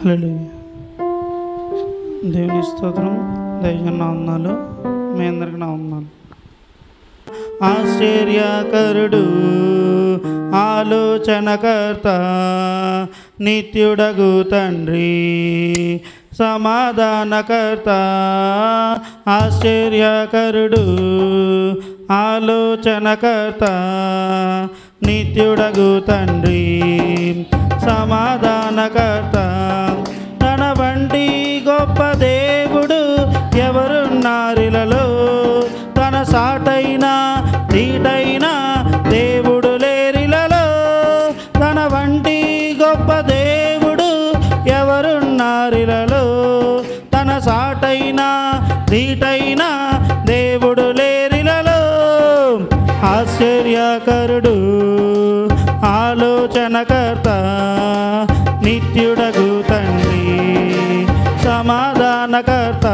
హల్లెలూయా. దేవుని స్తోత్రం. దైవజన వందనాలు. మీ అందరికి నా వందనాలు. ఆశ్చర్యకరుడు, ఆలోచనకర్త, నిత్యుడగు తండ్రి, సమాధానకర్త. ఆశ్చర్యకరుడు, ఆలోచనకర్త, నిత్యుడగు తండ్రి, సమాధానకర్త. తన వంటి గొప్ప దేవుడు ఎవరున్నారిలలో? తన సాటైనా ధీటైనా దేవుడు లేరిలలో. తన వంటి గొప్ప దేవుడు ఎవరున్నారిలలో? తన సాటైనా ధీటైనా దేవుడు లేరిలలో. ఆశ్చర్యకరుడు, ఆలోచనకర్త, నిత్యుడగు తండ్రి, సమాధానకర్త.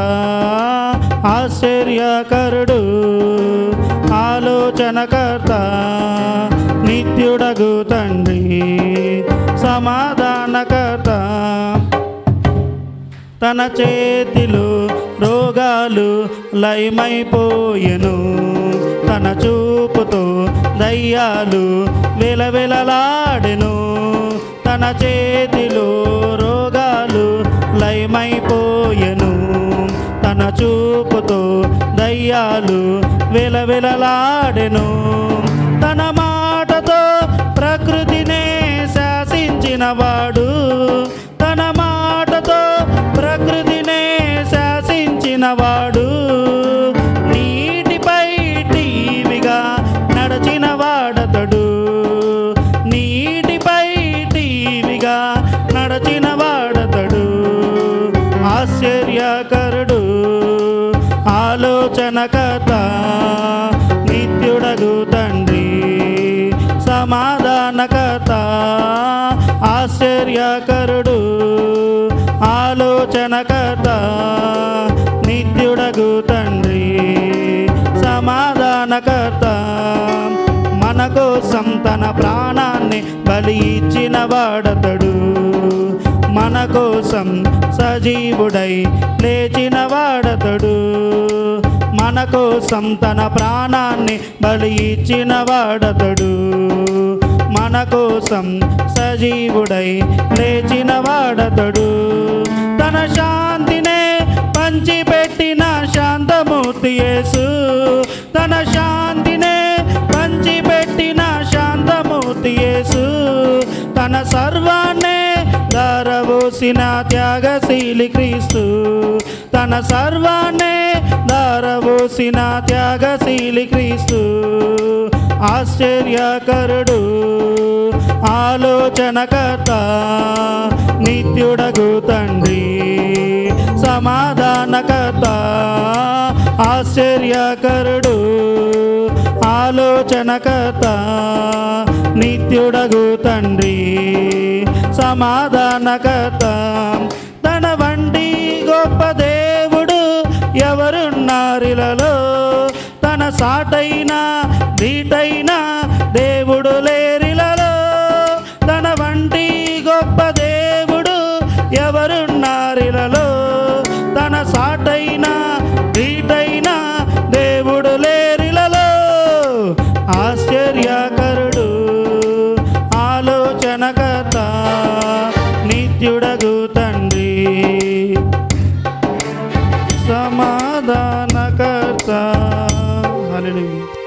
ఆశ్చర్యకరుడు, ఆలోచనకర్త, నిత్యుడగు తండ్రి, సమాధానకర్త. తన చేతిలో రోగాలు లయమైపోయెను, తన చూపుతో దయ్యాలు వెలవెలలాడెను. తన చేతిలో రోగాలు లయమైపోయెను, తన చూపుతో దయ్యాలు వెలవెలలాడెను. తన మాటతో ప్రకృతినే శాసించినవాడు, తన మాటతో ప్రకృతినే శాసించినవాడు. నీటిపై టీవిగా నడచిన వాడతడు, నీటిపై టీవిగా నడచిన వాడతడు. ఆశ్చర్యకరుడు, ఆలోచనకర్త, నిత్యుడగు తండ్రి, సమాధానకర్త. ఆశ్చర్యకరుడు, ఆలోచనకర్త, నిత్యుడగు తండ్రి, సమాధానకర్త. మన కోసం తన ప్రాణాన్ని బలి ఇచ్చిన వాడతడు, మన కోసం సజీవుడై లేచిన వాడతడు. మన కోసం తన ప్రాణాన్ని బలి ఇచ్చిన వాడతడు, మన కోసం సజీవుడై లేచిన వాడతడు. తన శాంతినే పంచిపెట్టిన శాంతమూర్తి యేసు, తన శాంతినే పంచిపెట్టిన శాంతమూర్తి యేసు. తన సర్వాన్నే ధారవోసిన త్యాగశీలి క్రీస్తు, తన సర్వాన్నే ధారవోసిన త్యాగశీలి క్రీస్తు. ఆశ్చర్యకరుడు, ఆలోచనకర్త, నిత్యుడగు తండ్రి, సమాధానకర్త. ఆశ్చర్యకరుడు, ఆలోచనకర్త, నిత్యుడగు తండ్రి, సమాధానకర్త. తన వంటి గొప్ప దేవుడు ఎవరున్నారిలలో? తన సాటైనా ధీటైనా దేవుడు లేరిలలో. తన వంటి గొప్ప దేవుడు ఎవరున్నారిలలో? తన సాటైనా ధీటైనా దేవుడు లేరిలలో. ఆశ్చర్యకరుడు, ఆలోచనకర్త, నిత్యుడగు తండ్రి, సమాధానకర్త. హల్లెలూయా.